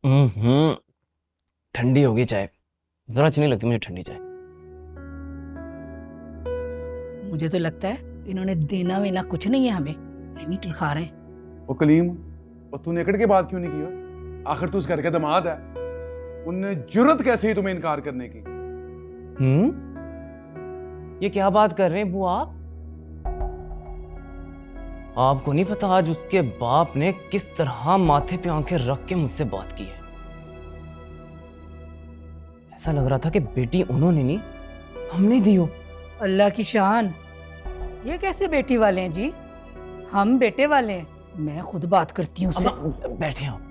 ठंडी होगी चाय, जरा अच्छी नहीं लगती मुझे ठंडी चाय। मुझे तो लगता है इन्होंने देना वेना कुछ नहीं है हमें, नहीं खा रहे हैं। ओ कलीम, और तूने एकड़ के बात क्यों नहीं किया? आखिर तू उस घर का दामाद है, उनने जुर्रत कैसे ही तुम्हें इनकार करने की? ये क्या बात कर रहे हैं बुआ आप? आपको नहीं पता आज उसके बाप ने किस तरह माथे पे आंखें रख के मुझसे बात की है। ऐसा लग रहा था कि बेटी उन्होंने नहीं, हमने दी हो। अल्लाह की शान, ये कैसे बेटी वाले हैं जी? हम बेटे वाले हैं। मैं खुद बात करती हूँ उससे। बैठे आप,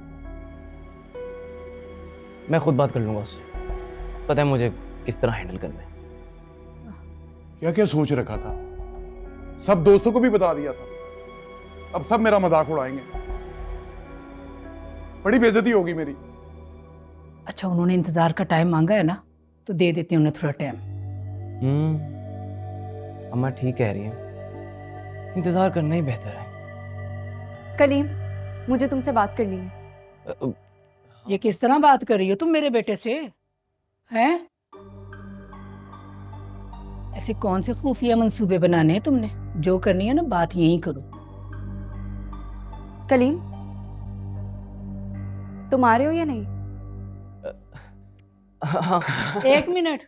मैं खुद बात कर लूंगा उससे। पता है मुझे किस तरह हैंडल करना है। क्या क्या सोच रखा था, सब दोस्तों को भी बता दिया था, अब सब मेरा मजाक उड़ाएंगे, बड़ी बेइज्जती होगी मेरी। अच्छा, उन्होंने इंतजार का टाइम मांगा है ना, तो दे देते हैं उन्हें थोड़ा टाइम। अम्मा ठीक कह रही है, इंतजार करना ही बेहतर है। कलीम, मुझे तुमसे बात करनी है। ये किस तरह बात कर रही हो तुम मेरे बेटे से? हैं? ऐसे कौन से खुफिया मंसूबे बनाने हैं तुमने? जो करनी है ना, बात यहीं करो। कलीम, तुम आ रहे हो या नहीं? एक मिनट,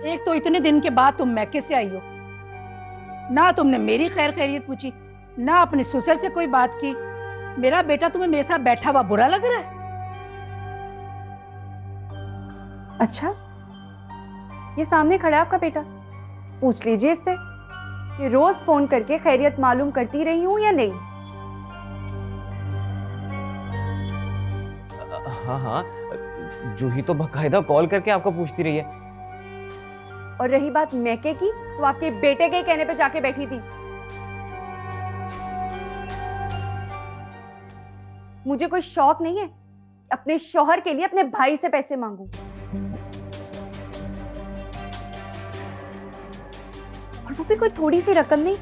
एक तो इतने दिन के बाद तुम मैके से आई हो, ना तुमने मेरी खैर खैरियत पूछी, ना अपने ससुर से कोई बात की। मेरा बेटा तुम्हें मेरे साथ बैठा हुआ बुरा लग रहा है? अच्छा, ये सामने खड़ा है आपका बेटा, पूछ लीजिए इससे कि रोज फोन करके खैरियत मालूम करती रही हूं या नहीं। हाँ, जूही तो बकायदा कॉल करके आपको पूछती रही है। और रही बात मैके की, तो आपके बेटे के कहने पे जाके बैठी थी। मुझे कोई शौक नहीं है अपने शौहर के लिए अपने भाई से पैसे मांगूं। और वो भी कोई थोड़ी सी रकम नहीं,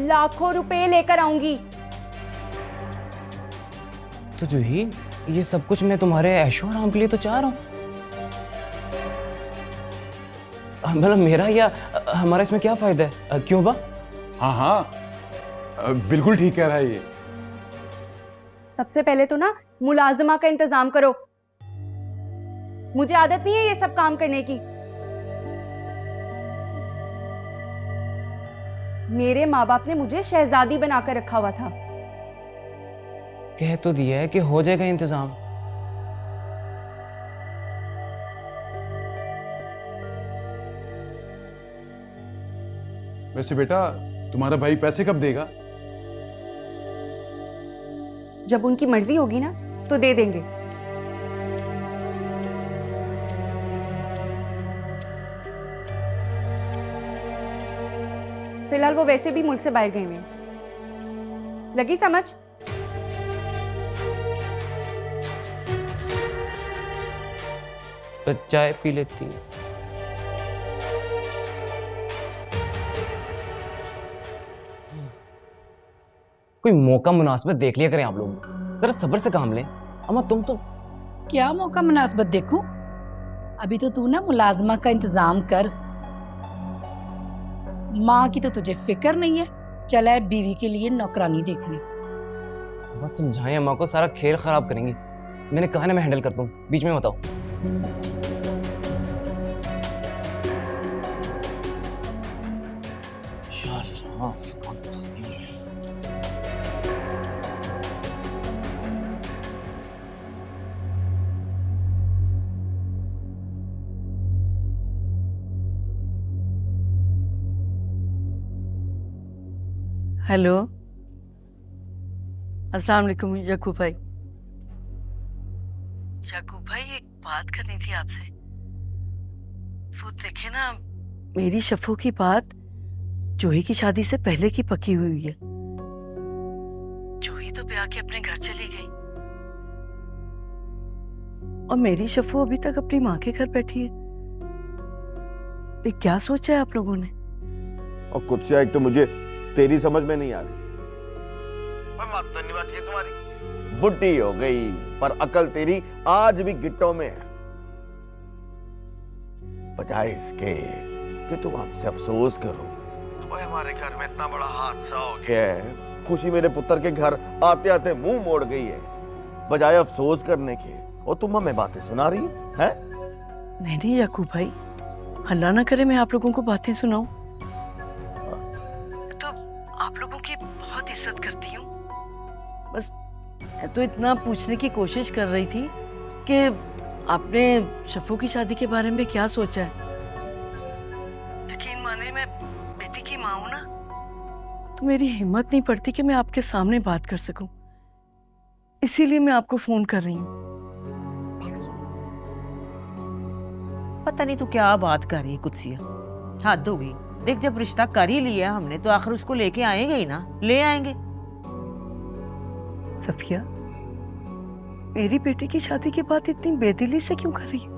लाखों रुपए लेकर आऊंगी। तो जूही, ये सब कुछ मैं तुम्हारे ऐशो आराम के लिए तो चाह रहा हूँ। मतलब मेरा या हमारा इसमें क्या फायदा है? क्यों बा? हाँ हाँ, बिल्कुल ठीक कह रहा है ये। सबसे पहले तो ना मुलाजमा का इंतजाम करो। मुझे आदत नहीं है ये सब काम करने की। मेरे माँ बाप ने मुझे शहजादी बनाकर रखा हुआ था। कह तो दिया है कि हो जाएगा इंतजाम। वैसे बेटा, तुम्हारा भाई पैसे कब देगा? जब उनकी मर्जी होगी ना, तो दे देंगे। फिलहाल वो वैसे भी मुल्क से बाहर गए हैं। लगी समझ? तो चाय पी लेती है। कोई मौका मुनासिबत देख लिया करें आप लोग, जरा सब्र से काम लें। अम्मा तुम तो क्या मौका मुनासिबत देखूं? अभी तो तू ना मुलाजमा का इंतजाम कर। माँ की तो तुझे फिक्र नहीं है, चला है बीवी के लिए नौकरानी देखने। बस समझाएं अम्मा को, सारा खेल खराब करेंगी। मैंने कहा ना मैं हैंडल करता हूँ, बीच में बताओ। हेलो, अस्सलाम वालेकुम याकूब भाई। याकूब भाई, एक बात करनी थी आपसे। वो देखे ना, मेरी शफू की बात जूही की शादी से पहले की पकी हुई है। जूही तो ब्याह के अपने घर चली गई और मेरी शफू अभी तक अपनी माँ के घर बैठी है। ये क्या सोचा है आप लोगों ने? और कुछ से एक तो मुझे तेरी समझ में नहीं आ रही। धन्यवाद की तुम्हारी बुढ़ी हो गई, पर अकल तेरी आज भी गिट्टों में है। बजाय इसके कि तुम हमसे अफसोस करो। ओए हमारे घर में इतना बड़ा हादसा हो गया है, खुशी मेरे पुत्र के घर आते आते मुंह मोड़ गई है। बजाय अफसोस करने के और तुम हमें बातें सुना रही है? नहीं याकूब भाई, हल्ला ना करे मैं आप लोगों को बातें सुनाऊं। तो आप लोगों की बहुत इज्जत करती हूँ। बस मैं तो इतना पूछने की कोशिश कर रही थी कि आपने शफू की शादी के बारे में क्या सोचा है। यकीन माने मैं बेटी की माँ हूं ना, तो मेरी हिम्मत नहीं पड़ती कि मैं आपके सामने बात कर सकूं। इसीलिए मैं आपको फोन कर रही हूँ। पता नहीं तू क्या बात कर रही है कुत्सिया, हद हो गई। देख जब रिश्ता कर ही लिया हमने तो आखिर उसको लेके आएंगे ही ना, ले आएंगे। सफिया, मेरी बेटी की शादी के बाद इतनी बेदिली से क्यों कर रही हो?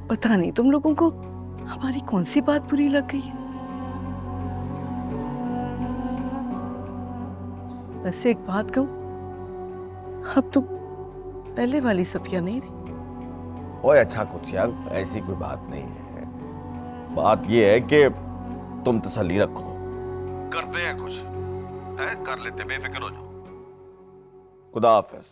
पता नहीं तुम लोगों को हमारी कौन सी बात बुरी लग गई है। वैसे एक बात कहूं, अब तुम पहले वाली सफिया नहीं रही। ओए अच्छा कुत्सिया, ऐसी कोई बात नहीं है। बात यह है कि तुम तसल्ली रखो, करते हैं कुछ है, कर लेते, बेफिक्र हो जाओ। खुदा हाफिज।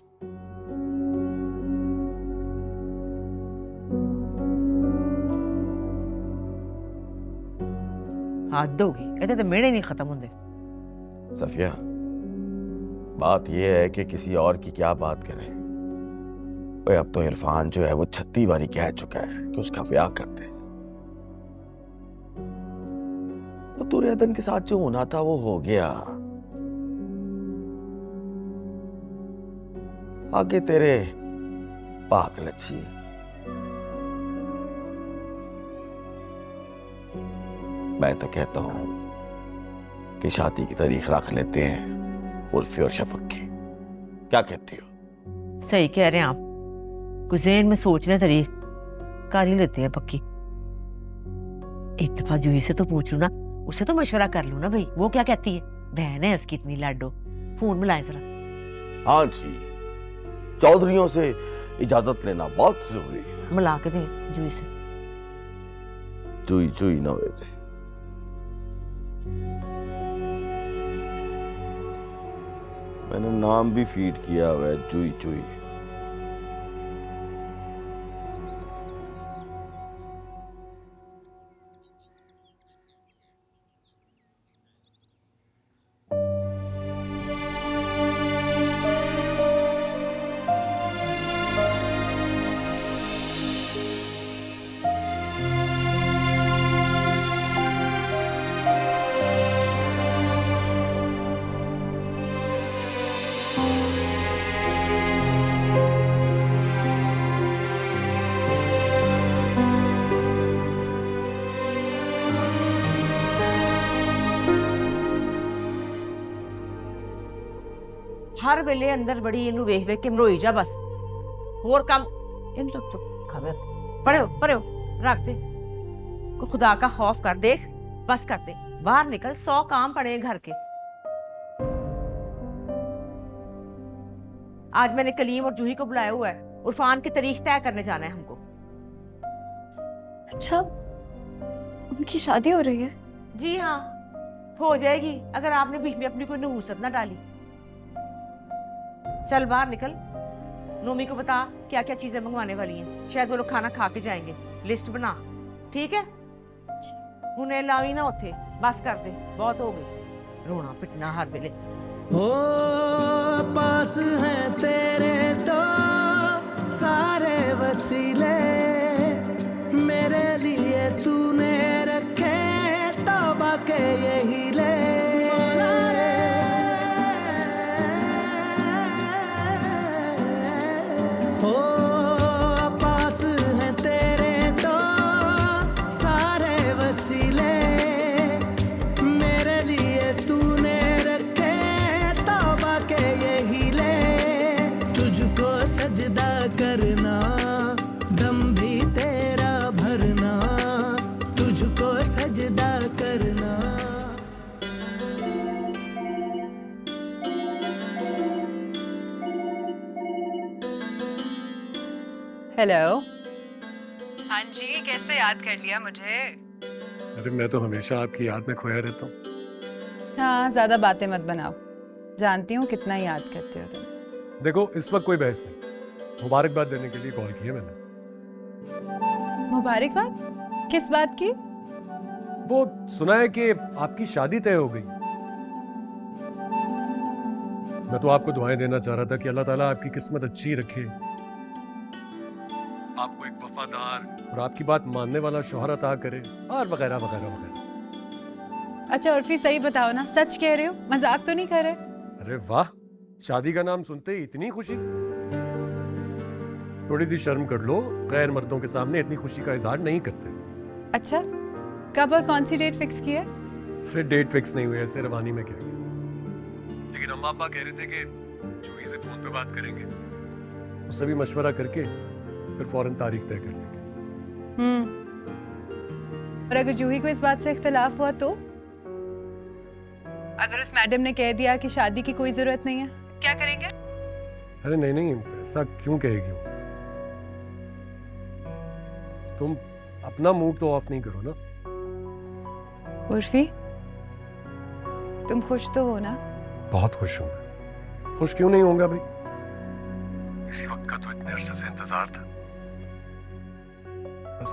हद हो गई, इतने तो मेरे नहीं खत्म होंगे। सफिया, बात यह है कि किसी और की क्या बात करें। ओए अब तो इरफान जो है वो 36 बारी कह चुका है कि उसका ब्याह करते हैं। और दुर्योधन के साथ जो होना था वो हो गया। आगे तेरे पाक लच्छी। मैं तो कहता हूं कि शादी की तारीख रख लेते हैं उर्फी और शफक की। क्या कहती हो? सही कह रहे हैं आप, कुछ ज़हन में सोचने तारीख कर ही लेते हैं पक्की। एक दफा जूही से तो पूछ लूं ना, उससे तो मशवरा कर लूं ना भाई, वो क्या कहती है। बहन है उसकी इतनी लाडो। फोन मिलाएं जरा। हाँ जी, चौधरियों से इजाजत लेना बहुत जरूरी है। मिला के दें जूही से। चुई चुई ना हुए थे। मैंने नाम भी फीड किया हुआ है, चुई चुई। हर वेले अंदर बड़ी इनू वेख वेख के मरोई जा बस। होर काम इन सब तो खावे पड़े हो रख दे। को खुदा का खौफ कर, देख बस कर दे, बाहर निकल, 100 काम पड़े हैं घर के। आज मैंने कलीम और जूही को बुलाया हुआ है, उरफान की तारीख तय करने जाना है हमको। अच्छा, उनकी शादी हो रही है? जी हाँ, हो जाएगी अगर आपने बीच में अपनी कोई नहूसत ना डाली। चल बाहर निकल, नोमी को बता क्या क्या चीजें मंगवाने वाली हैं, शायद वो लोग खाना खा के जाएंगे। लिस्ट बना, ठीक है? हुने लावी ना उथे, बस कर दे, बहुत हो गई रोना पिटना हर वेले। हो पास हैं तेरे तो सारे वसीले, मेरे लिए तूने रखे तौबा के यही ले। हो पास हैं तेरे तो सारे वसीले, मेरे लिए तूने रखे तौबा के यही ले। तुझको सजदा करना दम हेलो। हाँ जी, कैसे याद कर लिया मुझे? अरे मैं तो हमेशा आपकी याद में खोया रहता हूँ। हाँ, ज्यादा बातें मत बनाओ, जानती हूँ कितना याद करते हो तुम। देखो इस वक्त कोई बहस नहीं, मुबारकबाद देने के लिए कॉल की है मैंने। मुबारकबाद? किस बात की? वो सुना है कि आपकी शादी तय हो गई। मैं तो आपको दुआएं देना चाह रहा था कि अल्लाह ताला आपकी किस्मत अच्छी रखे, आपको एक वफादार और आपकी बात मानने वाला शौहर अता करे, और वगैरह वगैरह वगैरह। अच्छा उर्फी, सही बताओ ना, सच कह रहे हो, मजाक तो नहीं कर रहे? अरे वाह, शादी का नाम सुनते ही इतनी खुशी। थोड़ी सी शर्म कर लो, गैर मर्दों के सामने इतनी खुशी का इजहार नहीं करते। अच्छा, कब और कौन सी डेट फिक्स की है? फिर डेट फिक्स नहीं हुई, ऐसे रवानी में कह गया। लेकिन अम्मा अब्बा कह रहे थे कि जूही से फोन पे बात करेंगे, उससे भी मशवरा करके फिर फौरन तारीख तय कर लेंगे। और अगर जूही को इस बात से इख्तिलाफ हुआ तो? अगर उस मैडम ने कह दिया कि शादी की कोई जरूरत नहीं है, क्या करेंगे? अरे नहीं नहीं, ऐसा क्यों कहेगी वो? तुम अपना मूड तो ऑफ नहीं करो ना। उर्फी, तुम खुश तो हो ना? बहुत खुश हूं मैं। खुश क्यों नहीं होऊंगा भाई, इसी वक्त का तो इतने अरसे से इंतजार था। बस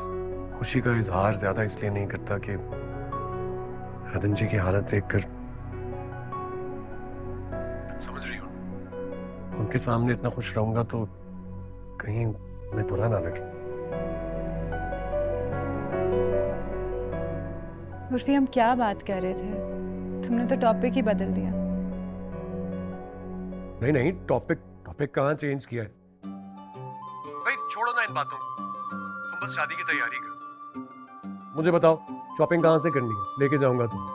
खुशी का इजहार ज्यादा इसलिए नहीं करता कि हदन जी की हालत देखकर, तुम समझ रही हो ना, उनके सामने इतना खुश रहूंगा तो कहीं उन्हें बुरा ना लगे। उर्फी, हम क्या बात कर रहे थे? तुमने तो टॉपिक ही बदल दिया। नहीं नहीं, टॉपिक कहाँ चेंज किया है भाई? छोड़ो ना इन बातों को, तुम बस शादी की तैयारी करो। मुझे बताओ शॉपिंग कहाँ से करनी है, लेके जाऊंगा तुम।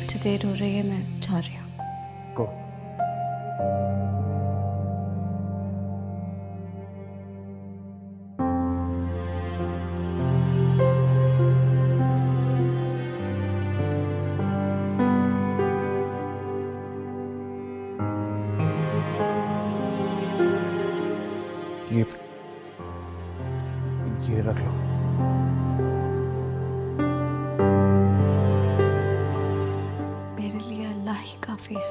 मुझे देर हो रही है, मैं जा रही हूँ। को ये रख लो। मेरे लिए अल्लाह ही काफी है।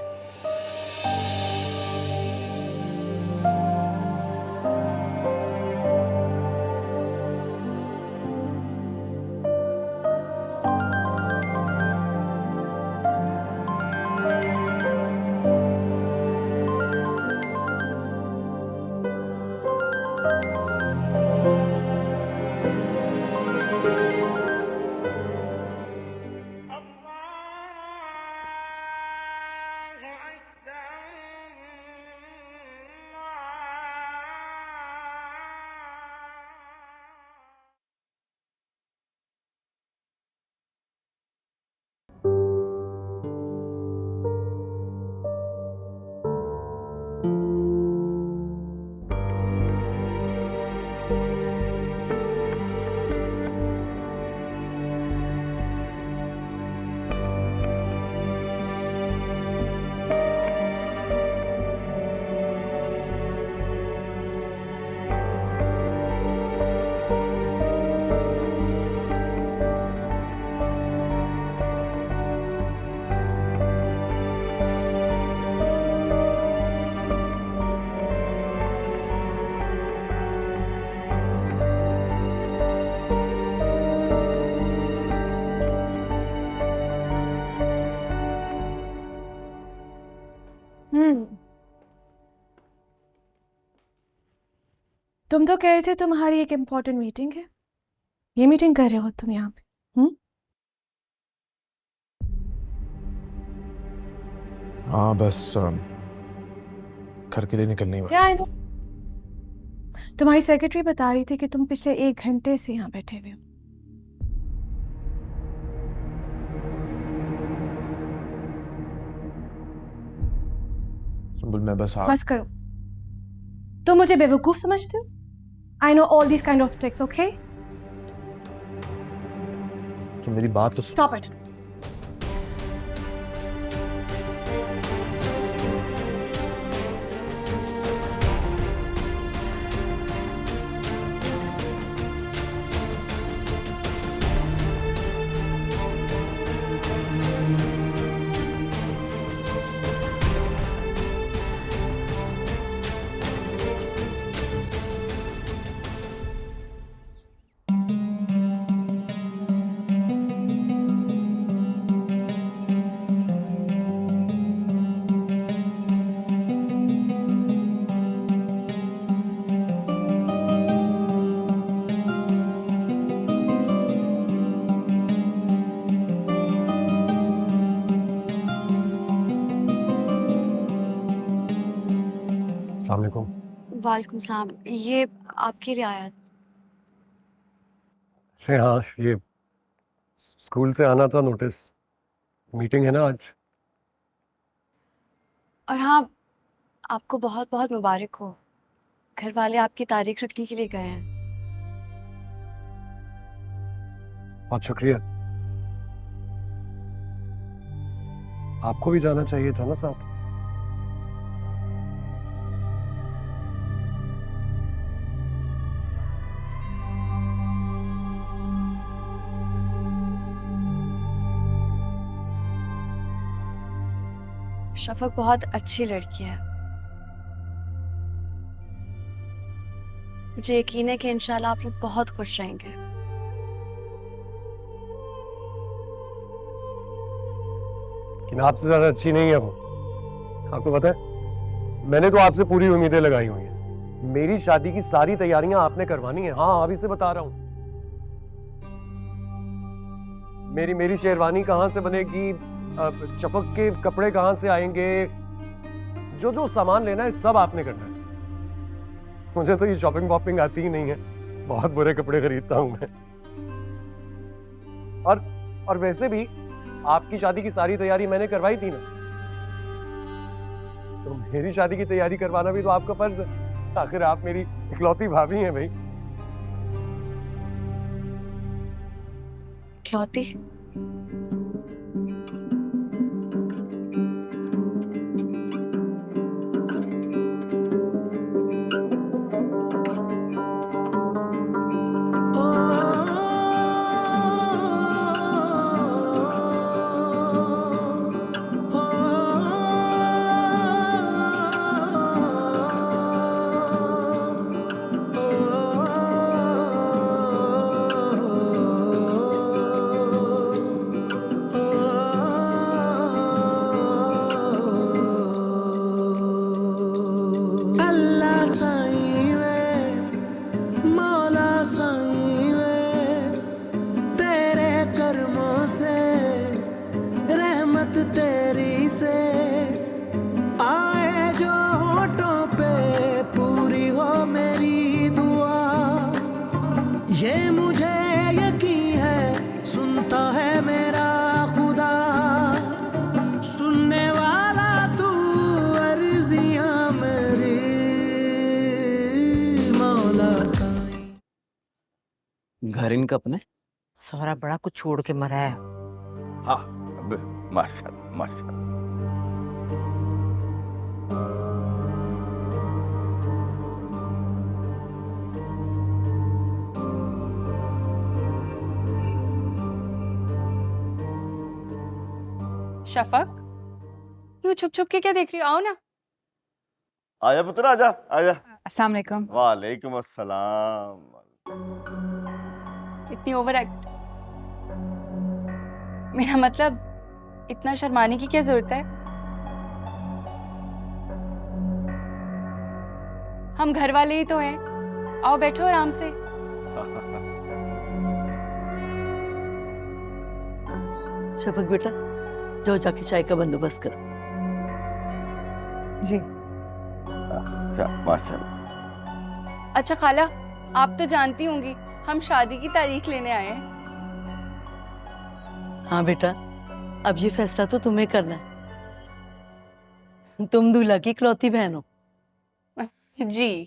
तुम तो कह रहे थे तुम्हारी एक इम्पोर्टेंट मीटिंग है। ये मीटिंग कर रहे हो तुम यहाँ पे? हाँ बस घर के लिए निकलने वाली। क्या आई नो। तुम्हारी सेक्रेटरी बता रही थी कि तुम पिछले 1 घंटे से यहाँ बैठे हुए हो। सुंबुल मैं बस बस करो। तुम मुझे बेवकूफ समझते हो? I know all this kind of tricks, okay? तो मेरी बात तो स्टॉप इट। वालेकुम सलाम। ये आपकी रियायत। अरे हाँ, ये स्कूल से आना था नोटिस, मीटिंग है ना आज। और हाँ, आपको बहुत बहुत मुबारक हो। घर वाले आपकी तारीख रखने के लिए गए हैं। बहुत शुक्रिया। आपको भी जाना चाहिए था ना साथ। शफक बहुत अच्छी लड़की है। मुझे यकीन है कि इंशाल्लाह आप लोग बहुत खुश रहेंगे। लेकिन आपसे ज्यादा अच्छी नहीं है वो। आपको पता है, मैंने तो आपसे पूरी उम्मीदें लगाई हुई हैं। मेरी शादी की सारी तैयारियां आपने करवानी है। हाँ, अभी से बता रहा हूं। मेरी शेरवानी कहाँ से बनेगी, चपक के कपड़े कहाँ से आएंगे, जो जो सामान लेना है सब आपने करना है। मुझे तो ये शॉपिंग वॉपिंग आती ही नहीं है। बहुत बुरे कपड़े खरीदता हूं मैं। और वैसे भी आपकी शादी की सारी तैयारी मैंने करवाई थी ना, तो मेरी शादी की तैयारी करवाना भी तो आपका फर्ज है। आखिर आप मेरी इकलौती भाभी हैं भाई। इकलौती? तेरी से आए जो होठों पे पूरी हो मेरी दुआ, ये मुझे यकीन है सुनता है मेरा खुदा, सुनने वाला तू अर्जियां मेरी मौला साईं। घर इनका अपने? सौरा बड़ा कुछ छोड़ के मरा है। हाँ माशाल्लाह माशाल्लाह। शफक, यूं छुप छुप के क्या देख रही हो? आओ ना। आजा पुत्र आजा आजा। अस्सलाम वालेकुम। वालेकुम अस्सलाम। इतनी ओवर एक्ट, मेरा मतलब इतना शर्माने की क्या जरूरत है? हम घर वाले ही तो हैं। आओ बैठो आराम से। शफक बेटा, जाओ जाके चाय का बंदोबस्त करो। जी। माशाल्लाह। अच्छा खाला, आप तो जानती होंगी हम शादी की तारीख लेने आए हैं। हाँ बेटा, अब ये फैसला तो तुम्हें करना है। तुम दूल्हा की इकलौती बहन हो। जी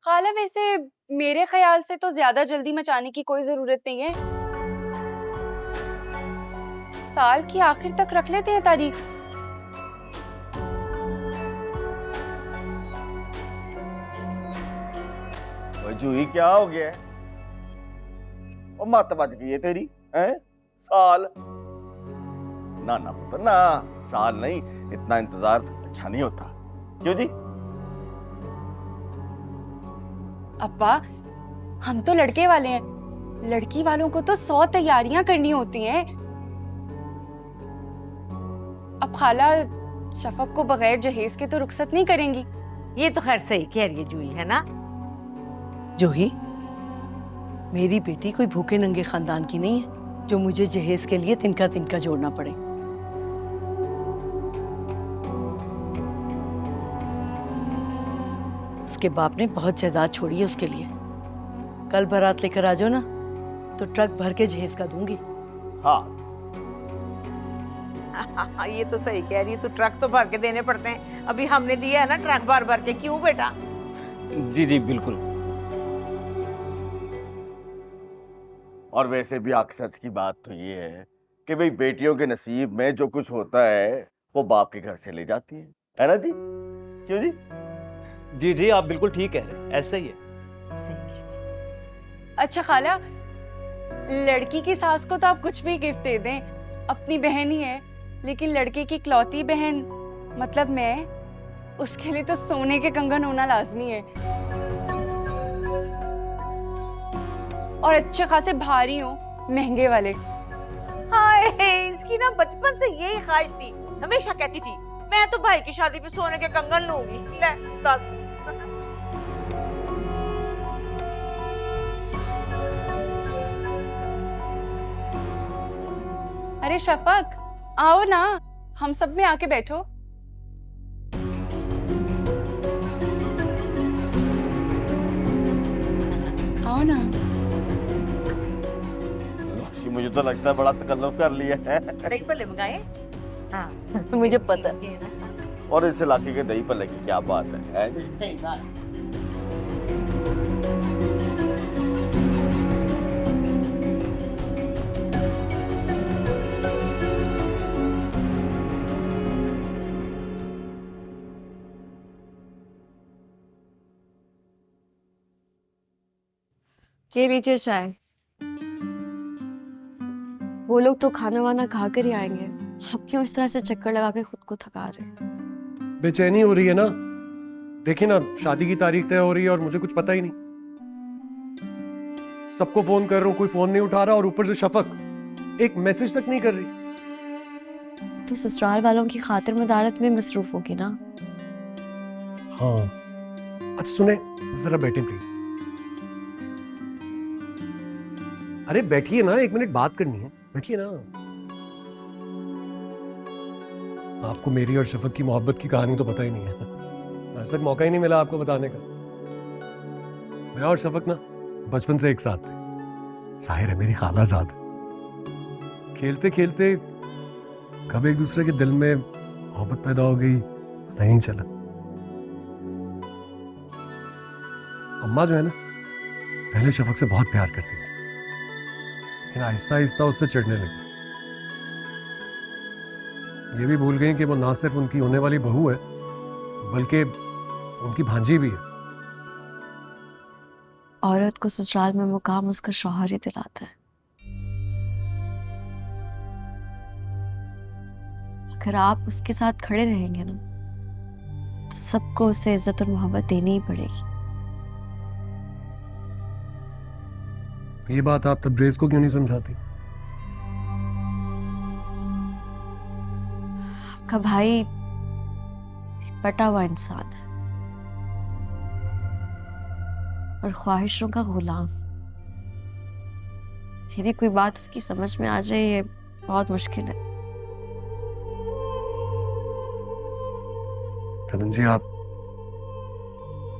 खाला, वैसे मेरे ख्याल से तो ज्यादा जल्दी मचाने की कोई जरूरत नहीं है। साल की आखिर तक रख लेते हैं तारीख। ओए जूही, क्या हो गया है? ओ मत बच गई है तेरी, हैं? साल ना ना पुत्र ना, साल नहीं, इतना इंतजार अच्छा नहीं होता। क्यों जी? अब्बा, हम तो लड़के वाले हैं, लड़की वालों को तो 100 तैयारियां करनी होती हैं। अब खाला शफक को बगैर जहेज के तो रुखसत नहीं करेंगी। ये तो खैर सही कह रही है जूही, है ना? जूही, मेरी बेटी कोई भूखे नंगे खानदान की नहीं है जो मुझे जहेज के लिए तिनका तिनका जोड़ना पड़े। उसके बाप ने बहुत जायदाद छोड़ी है उसके लिए। कल बारात लेकर आ जाओ ना, तो ट्रक भर के जहेज का दूंगी। हाँ ये तो सही कह रही है, तो ट्रक तो भर के देने पड़ते हैं। अभी हमने दिया है ना ट्रक भर भर के। क्यों बेटा? जी जी बिल्कुल। और वैसे भी आख सच की बात तो ये है कि भाई बेटियों के नसीब में जो कुछ होता है वो बाप के घर से ले जाती है ना जी? क्यों जी? जी जी आप बिल्कुल ठीक कह रहे हैं, ऐसा ही है। सही कह रही है। अच्छा खाला, लड़की की सास को तो आप कुछ भी गिफ्ट दे दें, अपनी बहन ही है, लेकिन लड़के की इकलौती बहन मतलब मैं, उसके लिए तो सोने के कंगन होना लाजमी है और अच्छे खासे भारी हो, महंगे वाले। हाय, इसकी ना बचपन से यही ख्वाहिश थी, हमेशा कहती थी मैं तो भाई की शादी पे सोने के कंगन लूंगी। ले 10। अरे शफक, आओ ना, हम सब में आके बैठो। आओ ना। मुझे तो लगता है बड़ा तकल्लुफ कर लिया है। दही पल्ले मंगाए? हाँ मुझे पता। और इस इलाके के दही पल्ले की क्या बात है जी? सही बात। ये लीजिए चाय। वो लोग तो खाना वाना खा कर ही आएंगे, आप क्यों इस तरह से चक्कर लगा के खुद को थका रहे हैं? बेचैनी हो रही है ना, देखिए ना, शादी की तारीख तय हो रही है और मुझे कुछ पता ही नहीं। सबको फोन कर रहा हूँ, कोई फोन नहीं उठा रहा, और ऊपर से शफक एक मैसेज तक नहीं कर रही। तो ससुराल वालों की खातिर मदारत में मसरूफ होगी ना। हाँ, अच्छा सुने, जरा बैठे प्लीज। अरे बैठिए ना, 1 मिनट बात करनी है, बैठिए ना। आपको मेरी और शफक की मोहब्बत की कहानी तो पता ही नहीं है, आज तक मौका ही नहीं मिला आपको बताने का। मैं और शफक ना बचपन से एक साथ थे, जाहिर है मेरी खालाजाद है। खेलते खेलते कब एक दूसरे के दिल में मोहब्बत पैदा हो गई पता ही नहीं चला। अम्मा जो है ना, पहले शफक से बहुत प्यार करती थी, लेकिन आहिस्ता आहिस्ता उससे चिढ़ने लगी। ये भी भूल गई कि वो ना सिर्फ उनकी होने वाली बहू है बल्कि उनकी भांजी भी है। औरत को ससुराल में मुकाम उसका शौहर ही दिलाता है। अगर आप उसके साथ खड़े रहेंगे ना, तो सबको उससे इज्जत और मोहब्बत देनी ही पड़ेगी। ये बात आप तब्रेज़ को क्यों नहीं समझाती? आपका भाई एक बटा हुआ इंसान है, और ख्वाहिशों का गुलाम। मेरी कोई बात उसकी समझ में आ जाए ये बहुत मुश्किल है। रतन जी, आप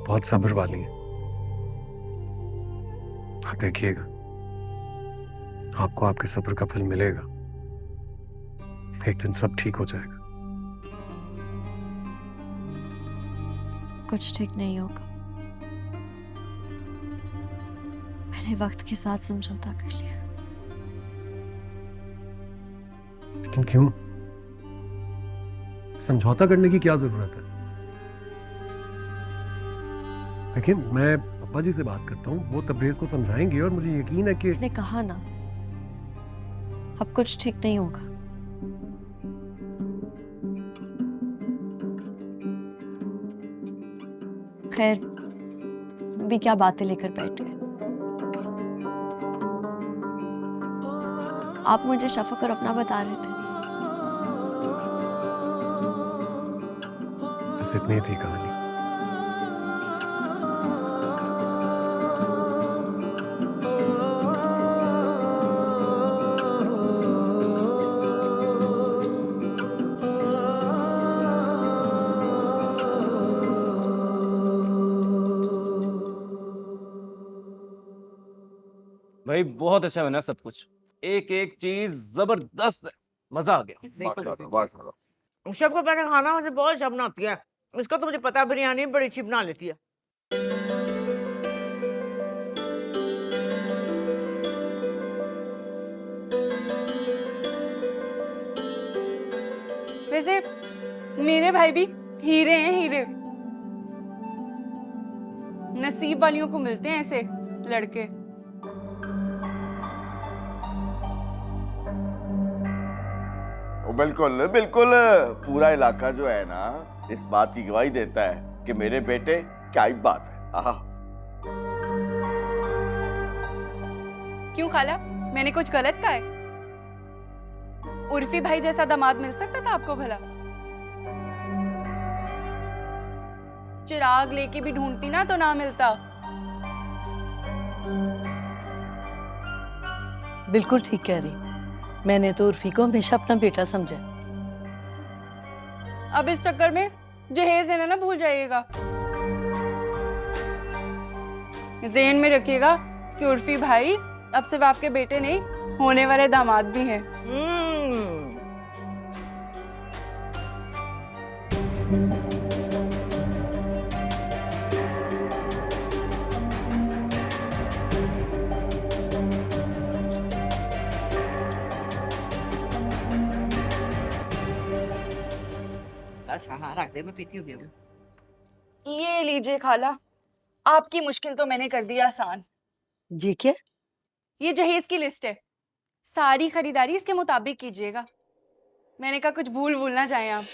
बहुत सब्र वाली हैं। आप देखिएगा, आपको आपके सब्र का फल मिलेगा। एक दिन सब ठीक हो जाएगा। कुछ ठीक नहीं होगा। मैंने वक्त के साथ समझौता कर लिया। लेकिन क्यों? समझौता करने की क्या जरूरत है? लेकिन मैं पापा जी से बात करता हूँ, वो तबरेज को समझाएंगे और मुझे यकीन है कि मैंने कहा ना, अब कुछ ठीक नहीं होगा। खैर, अभी क्या बातें लेकर बैठ गए। आप मुझे शफक और अपना बता रहे थे। बस इतनी थी कहानी। भाई बहुत अच्छा बना सब कुछ, एक एक चीज जबरदस्त है, मजा आ गया। सबको मैंने खाना मुझे बहुत अच्छा बनाती है। इसका तो मुझे पता है, बिरयानी बड़ी अच्छी बना लेती है। वैसे मेरे भाई भी हीरे हैं, हीरे। नसीब वालियों को मिलते हैं ऐसे लड़के। बिल्कुल बिल्कुल, पूरा इलाका जो है ना इस बात की गवाही देता है कि मेरे बेटे क्या ही बात है। आहा। क्यों खाला, मैंने कुछ गलत कहा है? उर्फी भाई जैसा दामाद मिल सकता था आपको भला? चिराग लेके भी ढूंढती ना तो ना मिलता। बिल्कुल ठीक कह रही। मैंने तो उर्फी को हमेशा अपना बेटा समझा। अब इस चक्कर में जहेज देना ना भूल जाइएगा। ज़हन में रखिएगा कि उर्फी भाई अब सिर्फ आपके बेटे नहीं, होने वाले दामाद भी हैं। अच्छा हाँ, रख दे, मैं पीती हूँ। ये लीजिए खाला, आपकी मुश्किल तो मैंने कर दी आसान। ये क्या? ये जहेज की लिस्ट है, सारी खरीदारी इसके मुताबिक कीजिएगा। मैंने कहा कुछ भूल ना जाएं आप।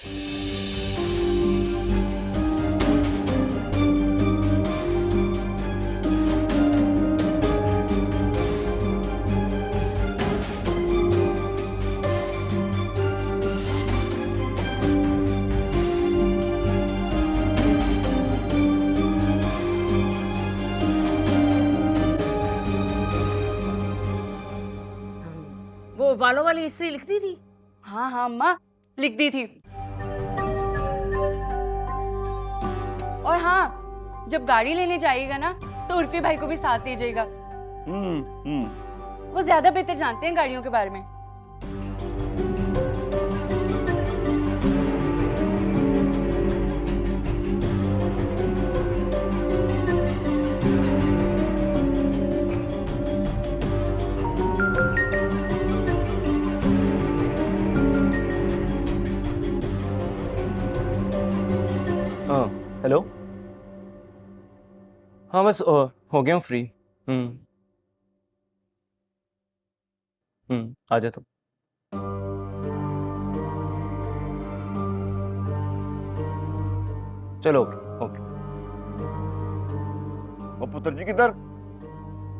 वो वालों वाली हिस्ट्री लिख दी थी? हाँ हाँ अम्मा, लिख दी थी। और हाँ, जब गाड़ी लेने जाइएगा ना तो उर्फी भाई को भी साथ दीजिएगा। वो ज्यादा बेहतर जानते हैं गाड़ियों के बारे में। हेलो, हाँ बस हो गया हूँ फ्री। आ जा तुम। चलो ओके ओके। वो पुत्र जी किधर?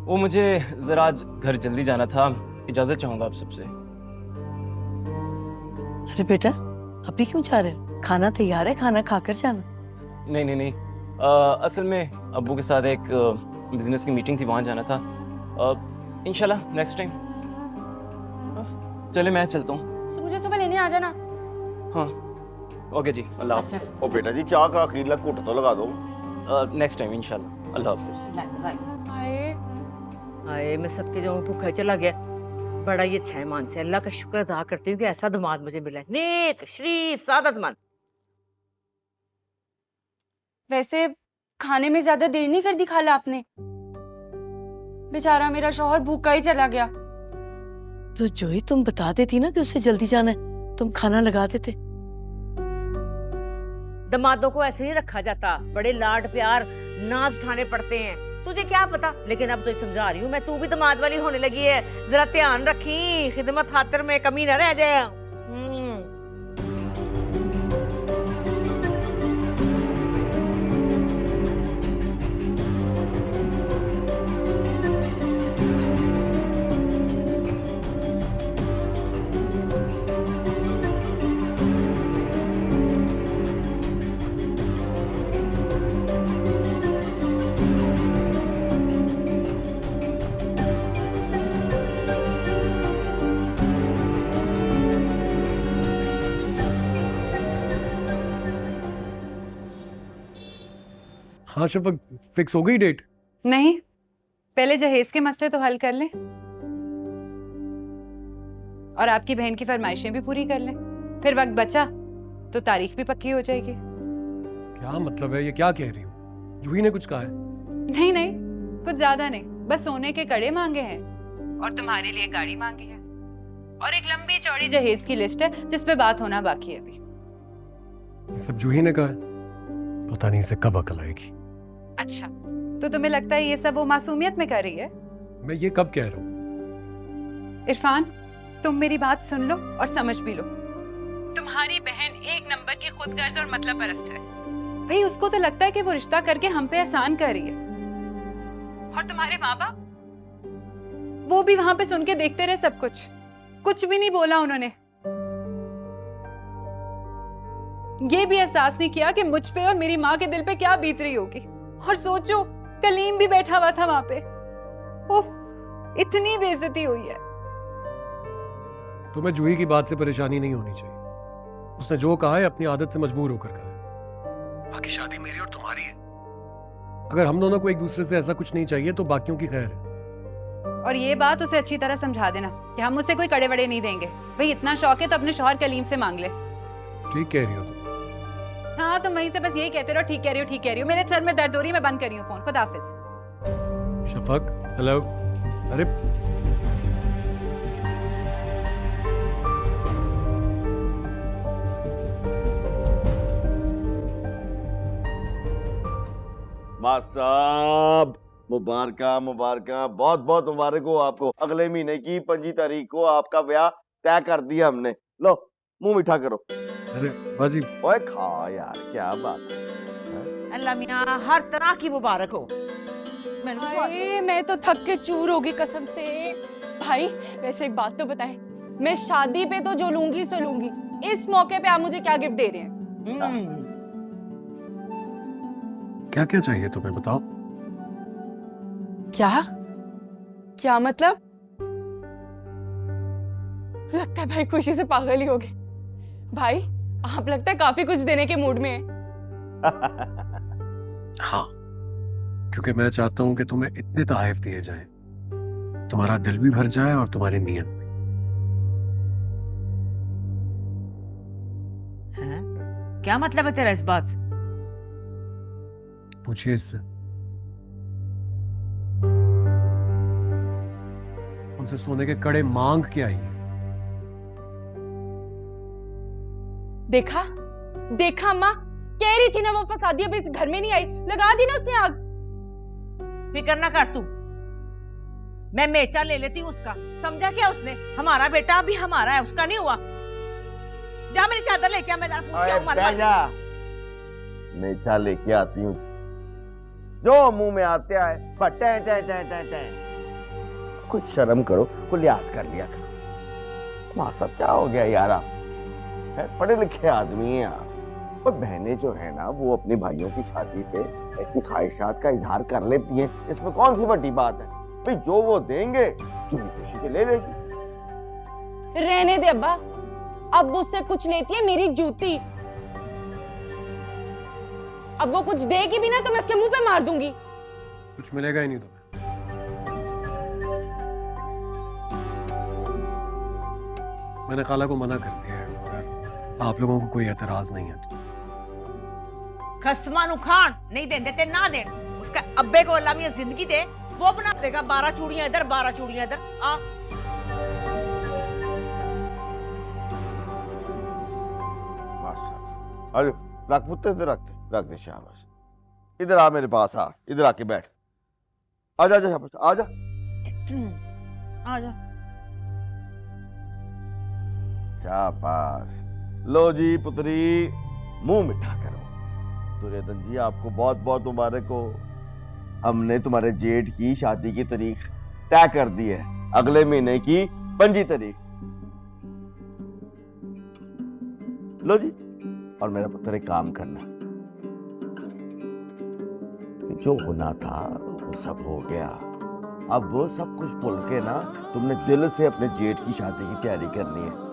वो मुझे जरा आज घर जल्दी जाना था, इजाजत चाहूंगा आप सबसे। अरे बेटा, अभी क्यों जा रहे हो? खाना तैयार है, खाना खाकर जाना। नहीं नहीं नहीं, असल में अब्बू के साथ एक बिजनेस की मीटिंग थी, वहाँ जाना था। इंशाल्लाह नेक्स्ट टाइम। चले मैं चलता हूँ। तो मुझे सुबह लेने आ जाना। हाँ ओके जी, अल्लाह हाफ़िज़। ओ बेटा जी, चाह का अखीरला घुट तो लगा दो। नेक्स्ट टाइम इंशाल्लाह, अल्लाह हाफ़िज़। हाय हाय, मैं सबके जाऊँ भूखा चला गया। बड़ा ही अच्छा है मान से, अल्लाह का शुक्र अदा करती हूँ कि ऐसा दामाद मुझे मिला है, नेक शरीफ सादतमंद। वैसे खाने में ज्यादा देर नहीं कर दी खाला आपने? बेचारा मेरा शौहर भूखा ही चला गया। तो जोई तुम बता देती ना कि उसे जल्दी जाना है, तुम खाना लगा देते। दामादों को ऐसे नहीं रखा जाता, बड़े लाड प्यार नाज उठाने पड़ते हैं। तुझे क्या पता, लेकिन अब तो समझा रही हूँ मैं, तू भी दामाद वाली होने लगी है, जरा ध्यान रखी, खिदमत खातिर में कमी न रह जाए। हाँ शफक, फिक्स हो गई डेट? नहीं, पहले जहेज के मसले तो हल कर लें और आपकी बहन की फरमाइशें भी पूरी कर लें, फिर वक्त बचा तो तारीख भी पक्की हो जाएगी। क्या मतलब है, ये क्या कह रही हो? जूही ने कुछ कहा है? नहीं नहीं, कुछ ज्यादा नहीं, बस सोने के कड़े मांगे हैं और तुम्हारे लिए गाड़ी मांगी है और एक लंबी चौड़ी जहेज की लिस्ट है जिस पे बात होना बाकी है अभी। ये सब जूही ने कहा है? पता नहीं इसे कब अकल आएगी। अच्छा, तो तुम्हें लगता है ये सब वो मासूमियत में कर रही है? मैं ये कब कह रहा हूँ? इरफान, तुम मेरी बात सुन लो और समझ भी लो। तुम्हारी बहन एक नंबर की खुदगर्ज और मतलब परस्त है भाई, उसको तो लगता है कि वो रिश्ता करके हम पे एहसान कर रही है। और तुम्हारे माँ बाप, वो भी वहां पे सुन के देखते रहे सब कुछ भी नहीं बोला उन्होंने। ये भी एहसास नहीं किया कि मुझ पे और मेरी माँ के दिल पे क्या बीत रही होगी। और सोचो, कलीम भी बैठा हुआ था वहां पे। उफ, इतनी बेइज्जती हुई है। तुम्हें जूही की बात से परेशानी नहीं होनी चाहिए। उसने जो कहा है अपनी आदत से मजबूर होकर कहा है। बाकी शादी मेरी और तुम्हारी है। अगर हम दोनों को एक दूसरे से ऐसा कुछ नहीं चाहिए तो बाकियों की खैर है। और ये बात उसे अच्छी तरह समझा देना कि हम उसे कोई कड़े बड़े नहीं देंगे। भाई इतना शौक है तो अपने शौहर कलीम से मांग ले। ठीक कह रही हो तुम। हाँ, तुम वहीं से बस यही कहते रहो, ठीक कह रही हो, ठीक कह रही हो। मेरे सर में दर्द हो रही है, मैं बंद कर रही हूँ फोन। खुदा हाफिज। शफक, हेलो। अरे माँ साहब, मुबारका मुबारका, बहुत बहुत मुबारक हो आपको। अगले महीने की 25 तारीख को आपका ब्याह तय कर दिया हमने। लो मुंह मीठा करो। अरे बाजी, ओए खा यार, क्या बात है? अल्लाह मियाँ हर तरह की मुबारक हो। मैं तो थक के चूर होगी कसम से। भाई वैसे एक बात तो बताएं, मैं शादी पे तो जो लूंगी सो लूंगी, इस मौके पे आप मुझे क्या गिफ्ट दे रहे हैं? क्या क्या चाहिए तुम्हें बताओ। क्या क्या मतलब? लगता है भाई खुशी से पागल ही हो गए। भाई आप लगता है काफी कुछ देने के मूड में है। हाँ, क्योंकि मैं चाहता हूं कि तुम्हें इतने तोहफे दिए जाएं, तुम्हारा दिल भी भर जाए और तुम्हारी नीयत भी। क्या मतलब है तेरा इस बात से? पूछिए इससे। उनसे सोने के कड़े मांग के आई है। देखा देखा अम्मा, कह रही थी ना वो फसादी अब इस घर में नहीं आई, लगा दी ना उसने आग। फिक्र ना कर तू, मैं मेचा ले लेती हूँ उसका। समझा क्या उसने? हमारा बेटा अभी हमारा है, उसका नहीं हुआ। जा मेरी चादर लेके आ, मैं पूछ के आऊं। मेचा लेके आती हूँ, जो मुंह में आते आए। कुछ शर्म करो, कुछ लिहाज कर लिया करो। माँ साहब क्या हो गया यार, आप पढ़े लिखे आदमी हैं आप। पर बहनें जो है ना वो अपने भाइयों की शादी पे ऐसी ख्वाहिशात का इजहार कर लेती हैं, इसमें कौन सी बड़ी बात है? भाई जो वो देंगे क्यों खुशी से ले लेगी। रहने दे अब्बा, अब मुझसे कुछ लेती है मेरी जूती। अब वो कुछ देगी भी ना तो मैं उसके मुंह पे मार दूंगी। कुछ मिलेगा ही नहीं तुम्हें। मैंने खाला को मना कर दिया है, मगर आप लोगों को कोई एतराज नहीं है तो। खसमा नु खान नहीं देंदे ते ना देन, उसका अब्बे को अल्लाह मियां जिंदगी दे, वो बना देगा 12 चूड़ियां इधर 12 चूड़ियां इधर। आ माशाल्लाह, अरे रख पुत्र, इधर रख दे, शाबाश। इधर आ मेरे पास, आ इधर आके बैठ, आजा आजा शाबाश, आजा आजा। शाबाश। लो जी पुत्री, मुंह मिठा करो। दुर्योधन जी आपको बहुत बहुत मुबारक हो, हमने तुम्हारे जेठ की शादी की तारीख तय कर दी है, अगले महीने की 5 तारीख। लो जी, और मेरा पुत्र एक काम करना, जो होना था वो सब हो गया, अब वो सब कुछ भूल के ना तुमने दिल से अपने जेठ की शादी की तैयारी करनी है।